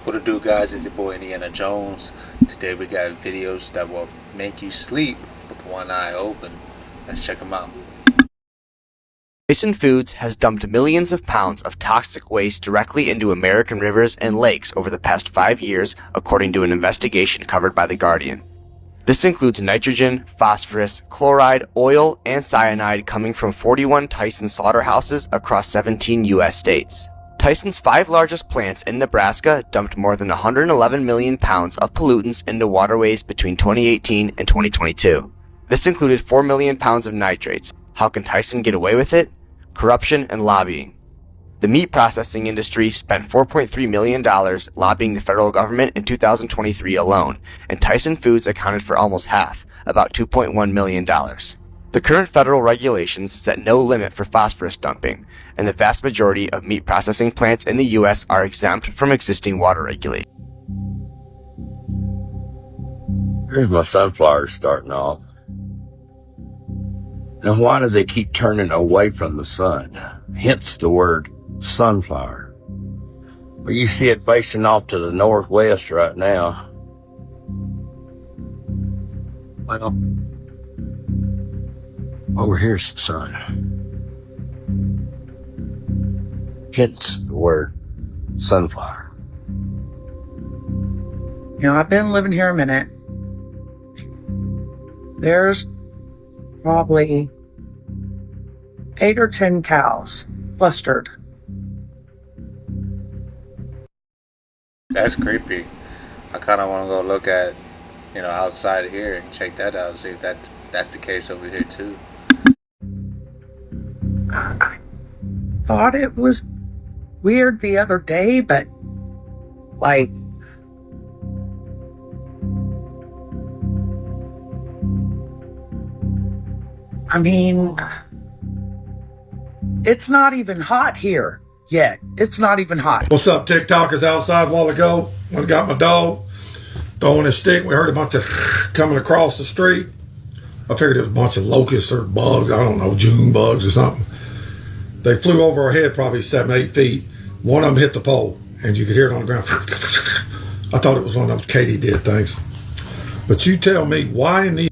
What it do, guys? It's your boy Indiana Jones. Today we got videos that will make you sleep with one eye open. Let's check them out. Tyson Foods has dumped millions of pounds of toxic waste directly into American rivers and lakes over the past 5 years, according to an investigation covered by The Guardian. This includes nitrogen, phosphorus, chloride, oil, and cyanide coming from 41 Tyson slaughterhouses across 17 U.S. states. Tyson's 5 largest plants in Nebraska dumped more than 111 million pounds of pollutants into waterways between 2018 and 2022. This included 4 million pounds of nitrates. How can Tyson get away with it? Corruption and lobbying. The meat processing industry spent $4.3 million lobbying the federal government in 2023 alone, and Tyson Foods accounted for almost half, about $2.1 million. The current federal regulations set no limit for phosphorus dumping, and the vast majority of meat processing plants in the U.S. are exempt from existing water regulations. Here's my sunflowers starting off. Now, why do they keep turning away from the sun? Hence the word sunflower. Well, you see it facing off to the northwest right now. Well, over here's the sun. Hence the word sunflower. I've been living here a minute. There's probably 8 or 10 cows clustered. That's creepy. I kind of want to go look at, outside of here and check that out. See if that's the case over here too. I thought it was weird the other day, but it's not even hot here yet. It's not even hot. What's up, TikTok? Is outside a while ago. I got my dog throwing his stick. We heard a bunch of coming across the street. I figured it was a bunch of locusts or bugs. I don't know, June bugs or something. They flew over our head probably 7-8 feet. One of them hit the pole, and you could hear it on the ground. I thought it was one of those katydid things. But you tell me, why in the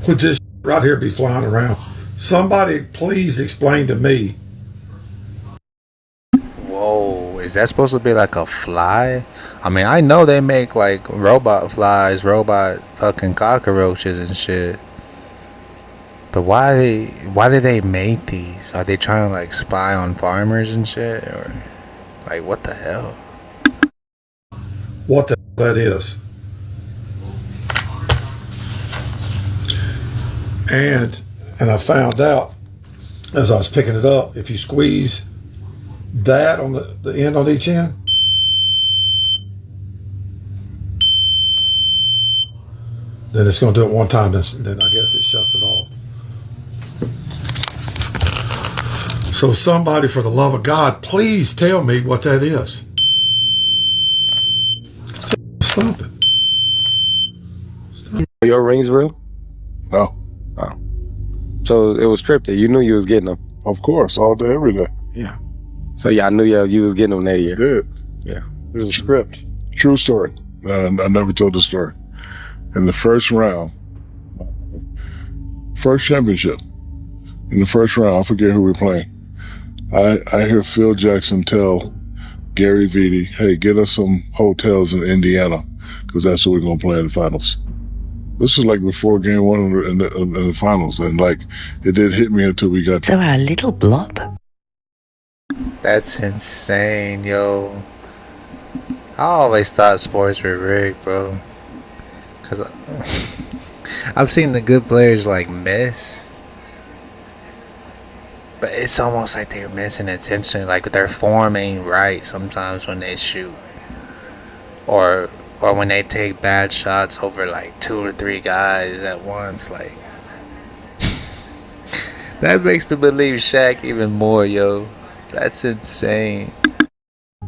would this right here be flying around? Somebody please explain to me. Whoa, is that supposed to be like a fly? I mean, I know they make like robot flies, robot fucking cockroaches and shit. But why do they make these? Are they trying to like spy on farmers and shit, or like what the hell? What the hell that is? And I found out as I was picking it up, if you squeeze that on the end on each end, then it's going to do it one time, then I guess it shuts it off. So somebody, for the love of God, please tell me what that is. Stop it. Are your rings real? No. Oh. So it was scripted. You knew you was getting them. Of course, all day, every day. Yeah. So y'all knew you was getting them that year. Did. Yeah. There's a script. True story. I never told the story. In the first round, first championship, in the first round, I forget who we're playing. I hear Phil Jackson tell Gary Vitti, hey, get us some hotels in Indiana, because that's where we're going to play in the finals. This is like before game one in the finals, and it did hit me until we got. So our little blob. That's insane, yo. I always thought sports were rigged, bro. Cause I've seen the good players miss, but it's almost like they're missing intentionally. Like their form ain't right sometimes when they shoot, or when they take bad shots over 2 or 3 guys at once. That makes me believe Shaq even more, yo. That's insane.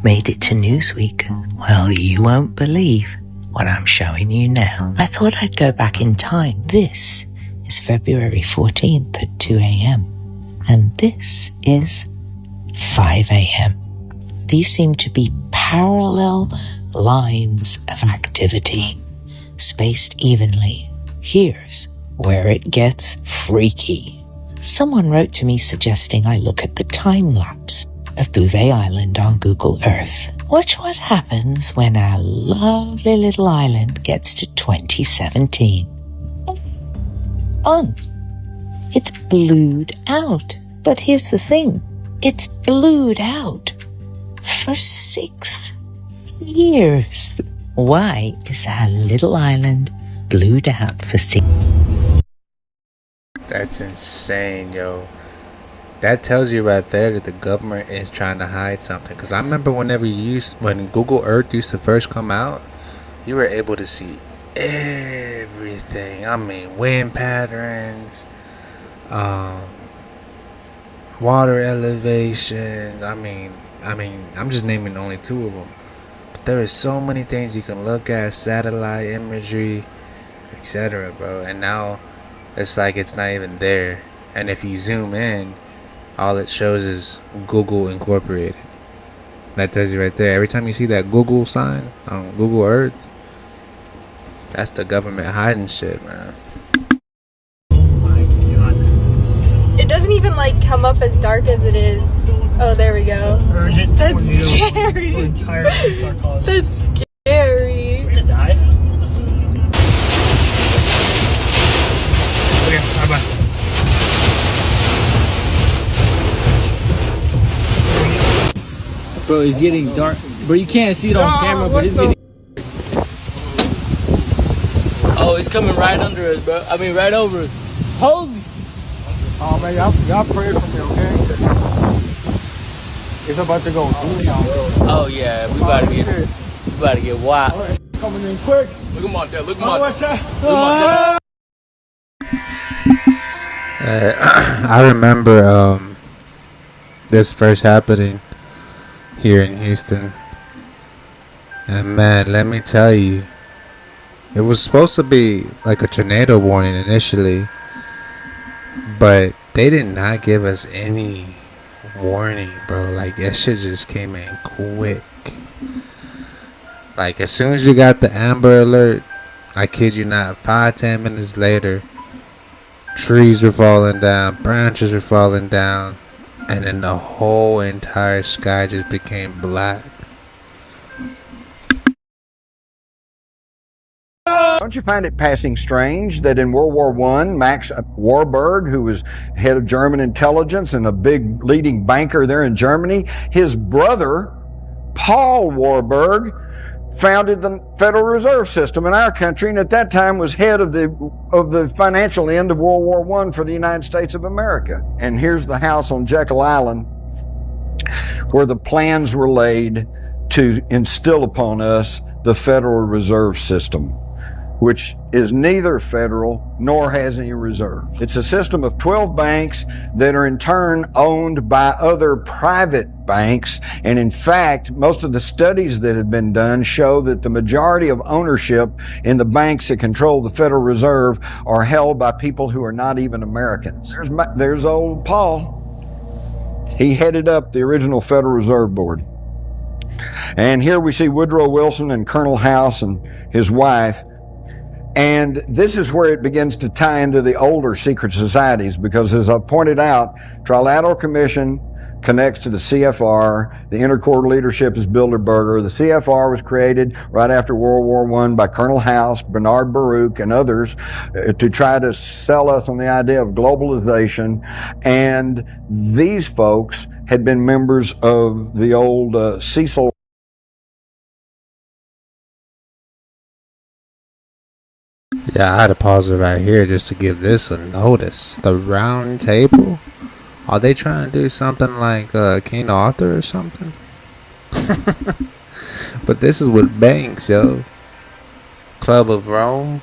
Made it to Newsweek. Well, you won't believe what I'm showing you now. I thought I'd go back in time. This is February 14th at 2 a.m. And this is 5 a.m. These seem to be parallel lines of activity, spaced evenly. Here's where it gets freaky. Someone wrote to me suggesting I look at the time-lapse of Bouvet Island on Google Earth. Watch what happens when our lovely little island gets to 2017. It's blued out. But here's the thing. It's blued out for 6 years. Why is our little island blued out for 6 years? That's insane, yo. That tells you right there that the government is trying to hide something. Because I remember when Google Earth used to first come out, you were able to see everything. I mean, wind patterns, water elevations. I mean, I'm just naming only 2 of them. But there are so many things you can look at, satellite imagery, etc., bro. And now it's like it's not even there. And if you zoom in, all it shows is Google Incorporated. That tells you right there. Every time you see that Google sign on Google Earth, that's the government hiding shit, man. It doesn't even like come up as dark as it is. Oh, there we go. Urgent That's tornado scary. for entire Star College. That's scary. We're gonna die. Okay, bye. Bro, it's getting dark. Bro, you can't see it on camera, but it's getting. Oh, it's coming right under us, bro. I mean, right over us. Holy. Oh man, y'all pray for me, okay? It's about to go through y'all, bro. Oh yeah, we about to get wild. Right, coming in quick. Look him out there. Look him Oh, out watch there. out. Look him out there. I remember this first happening here in Houston. And man, let me tell you, it was supposed to be like a tornado warning initially, but they did not give us any warning, bro. Like, that shit just came in quick. Like, as soon as we got the Amber Alert, I kid you not, 5-10 minutes later, trees were falling down, branches were falling down, and then the whole entire sky just became black. Don't you find it passing strange that in World War I, Max Warburg, who was head of German intelligence and a big leading banker there in Germany, his brother, Paul Warburg, founded the Federal Reserve System in our country, and at that time was head of the financial end of World War I for the United States of America. And here's the house on Jekyll Island where the plans were laid to instill upon us the Federal Reserve System, which is neither federal nor has any reserves. It's a system of 12 banks that are in turn owned by other private banks. And in fact, most of the studies that have been done show that the majority of ownership in the banks that control the Federal Reserve are held by people who are not even Americans. There's old Paul. He headed up the original Federal Reserve Board. And here we see Woodrow Wilson and Colonel House and his wife. And this is where it begins to tie into the older secret societies, because as I pointed out, Trilateral Commission connects to the CFR. The Intercorps leadership is Bilderberger. The CFR was created right after World War I by Colonel House, Bernard Baruch, and others to try to sell us on the idea of globalization. And these folks had been members of the old Cecil. Yeah, I had to pause it right here just to give this a notice. The round table? Are they trying to do something like King Arthur or something? But this is with banks, yo. Club of Rome,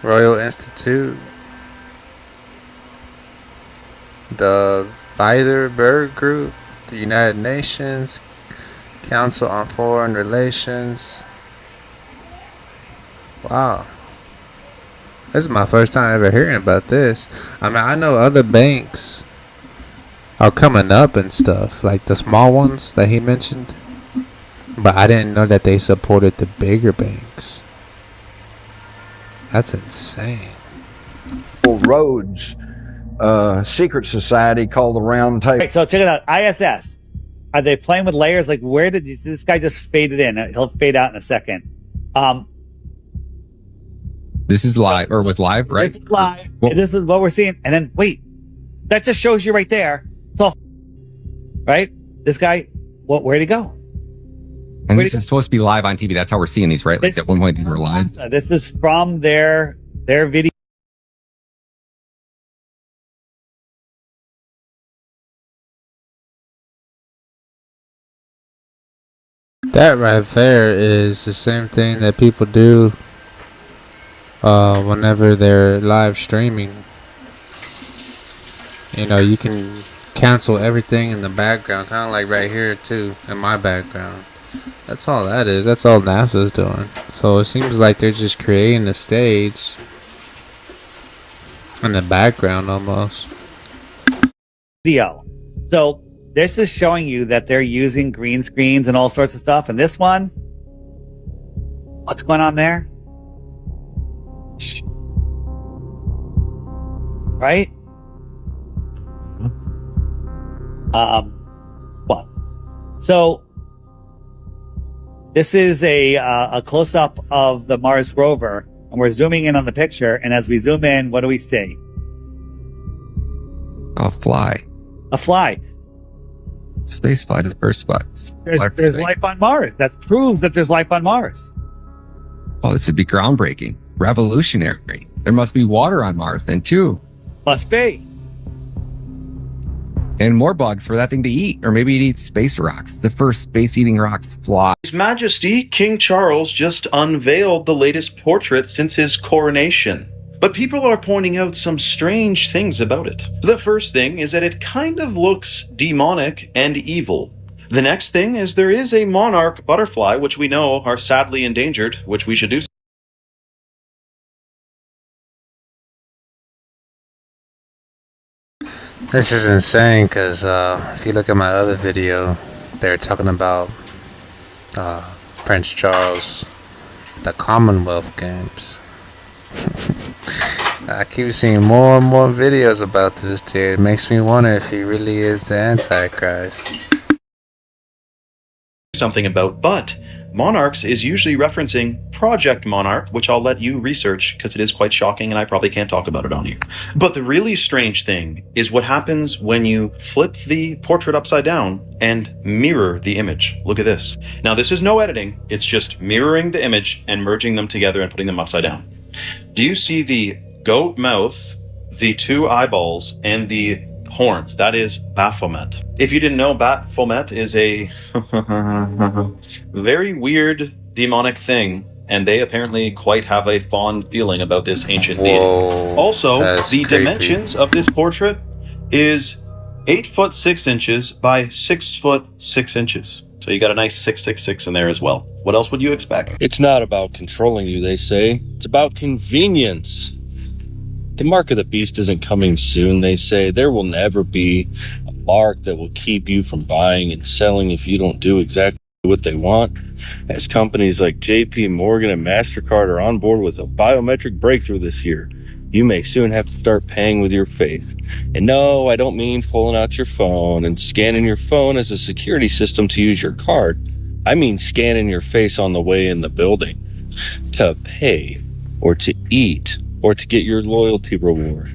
Royal Institute, the Bilderberg Group, the United Nations, Council on Foreign Relations. Wow. This is my first time ever hearing about this. I mean, I know other banks are coming up and stuff, like the small ones that he mentioned. But I didn't know that they supported the bigger banks. That's insane. Rhodes secret society called the Round Table. Right, so check it out. ISS. Are they playing with layers? Like, where did this guy just faded in? He'll fade out in a second. This is live, or was live, right? This is live. Well, this is what we're seeing. And then, wait, that just shows you right there. It's all, right? This guy, where'd he go? And this is supposed to be live on TV. That's how we're seeing these, right? Like at one point, these were live. This is from their video. That right there is the same thing that people do whenever they're live streaming. You know, you can cancel everything in the background, kind of like right here too, in my background. That's all that is. That's all NASA's doing. So it seems like they're just creating a stage in the background almost. Video. So this is showing you that they're using green screens and all sorts of stuff. And this one, what's going on there? Right? What? So this is a close-up of the Mars rover, and we're zooming in on the picture. And as we zoom in, what do we see? A fly. A fly. Space fly to the first spot. There's life on Mars. That proves that there's life on Mars. Oh, this would be groundbreaking. Revolutionary. There must be water on Mars then, too. Must be. And more bugs for that thing to eat. Or maybe it eats space rocks. The first space-eating rocks fly. His Majesty, King Charles, just unveiled the latest portrait since his coronation. But people are pointing out some strange things about it. The first thing is that it kind of looks demonic and evil. The next thing is there is a monarch butterfly, which we know are sadly endangered, which we should do. This is insane because if you look at my other video, they're talking about Prince Charles, the Commonwealth Games. I keep seeing more and more videos about this dude. It makes me wonder if he really is the Antichrist. Something about, but Monarchs is usually referencing Project Monarch, which I'll let you research because it is quite shocking and I probably can't talk about it on here. But the really strange thing is what happens when you flip the portrait upside down and mirror the image. Look at this. Now this is no editing, it's just mirroring the image and merging them together and putting them upside down. Do you see the goat mouth, the two eyeballs, and the horns? That is Baphomet. If you didn't know, Baphomet is a very weird demonic thing, and they apparently quite have a fond feeling about this ancient deity. Also, the dimensions of this portrait is 8 foot 6 inches by 6 foot 6 inches. So you got a nice 666 in there as well. What else would you expect? It's not about controlling you, they say. It's about convenience. The mark of the beast isn't coming soon, they say. There will never be a mark that will keep you from buying and selling if you don't do exactly what they want. As companies like JP Morgan and MasterCard are on board with a biometric breakthrough this year, you may soon have to start paying with your faith. And no, I don't mean pulling out your phone and scanning your phone as a security system to use your card. I mean scanning your face on the way in the building to pay or to eat or to get your loyalty reward.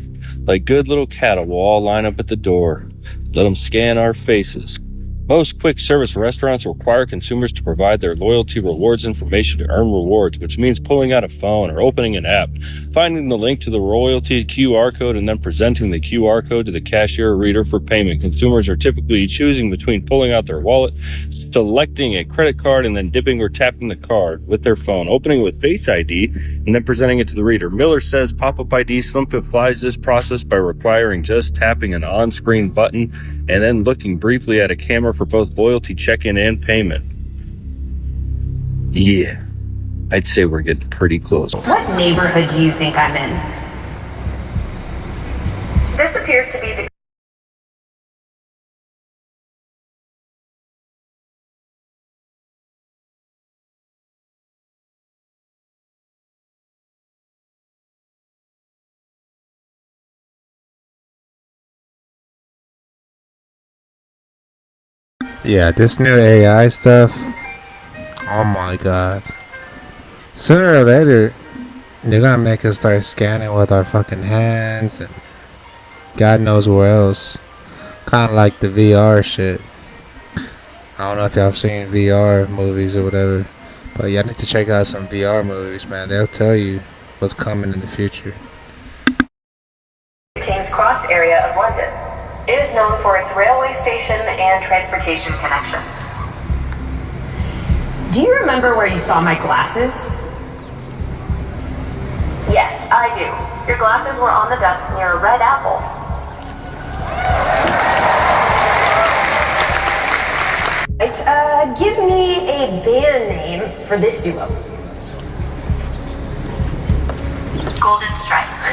Like good little cattle, we'll all line up at the door. Let them scan our faces. Most quick service restaurants require consumers to provide their loyalty rewards information to earn rewards, which means pulling out a phone or opening an app, finding the link to the loyalty QR code, and then presenting the QR code to the cashier reader for payment. Consumers are typically choosing between pulling out their wallet, selecting a credit card, and then dipping or tapping the card with their phone, opening it with Face ID, and then presenting it to the reader. Miller says pop-up ID simplifies this process by requiring just tapping an on-screen button and then looking briefly at a camera for both loyalty check-in and payment. Yeah, I'd say we're getting pretty close. What neighborhood do you think I'm in? This appears to be the Yeah, this new AI stuff. Oh my god. Sooner or later, they're gonna make us start scanning with our fucking hands and God knows where else. Kinda like the VR shit. I don't know if y'all have seen VR movies or whatever, but y'all need to check out some VR movies, man. They'll tell you what's coming in the future. King's Cross area of London. It is known for its railway station and transportation connections. Do you remember where you saw my glasses? Yes, I do. Your glasses were on the desk near a red apple. Right, give me a band name for this duo. Golden Stripes.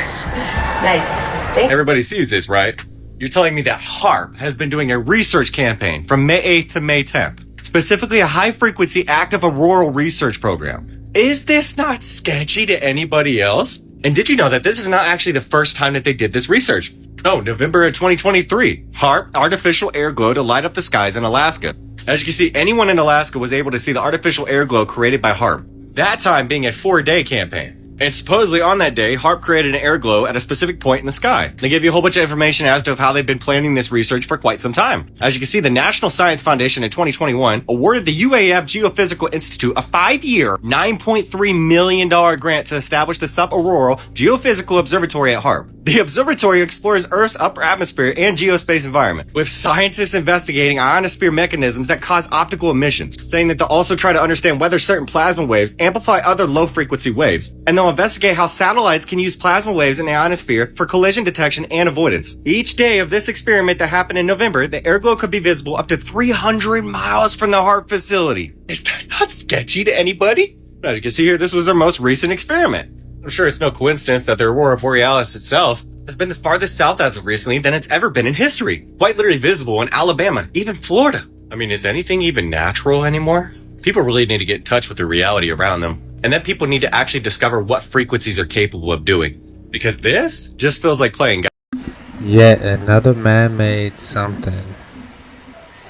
Nice. Everybody sees this, right? You're telling me that HARP has been doing a research campaign from May 8th to May 10th, specifically a high-frequency active auroral research program. Is this not sketchy to anybody else? And did you know that this is not actually the first time that they did this research? No, November of 2023, HARP, artificial air glow to light up the skies in Alaska. As you can see, anyone in Alaska was able to see the artificial air glow created by HARP. That time being a 4-day campaign. And supposedly on that day, HARP created an air glow at a specific point in the sky. They gave you a whole bunch of information as to how they've been planning this research for quite some time. As you can see, the National Science Foundation in 2021 awarded the UAF Geophysical Institute a 5-year, $9.3 million grant to establish the Sub-Auroral Geophysical Observatory at HARP. The observatory explores Earth's upper atmosphere and geospace environment, with scientists investigating ionosphere mechanisms that cause optical emissions, saying that they'll also try to understand whether certain plasma waves amplify other low-frequency waves, and they'll investigate how satellites can use plasma waves in the ionosphere for collision detection and avoidance. Each day of this experiment that happened in November, the airglow could be visible up to 300 miles from the HARP facility. Is that not sketchy to anybody? As you can see here, this was their most recent experiment. I'm sure it's no coincidence that the Aurora Borealis itself has been the farthest south as of recently than it's ever been in history. Quite literally visible in Alabama, even Florida. I mean, is anything even natural anymore? People really need to get in touch with the reality around them. And then people need to actually discover what frequencies are capable of doing. Because this just feels like playing God. Yet another man-made something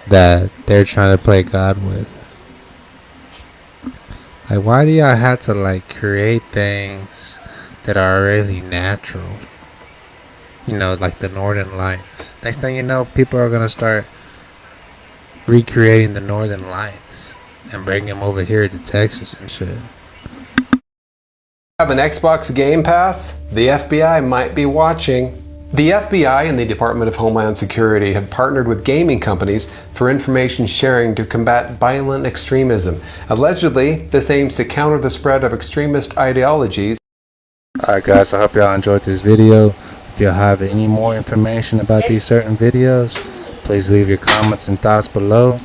that they're trying to play God with. Like, why do y'all have to, like, create things that are really natural? You know, like the Northern Lights. Next thing you know, people are going to start recreating the Northern Lights and bring them over here to Texas and shit. Have an Xbox Game Pass? The FBI might be watching. The FBI and the Department of Homeland Security have partnered with gaming companies for information sharing to combat violent extremism. Allegedly, this aims to counter the spread of extremist ideologies. Alright guys, I hope y'all enjoyed this video. If y'all have any more information about these certain videos, please leave your comments and thoughts below.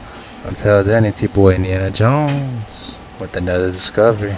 Until then, it's your boy Indiana Jones with another discovery.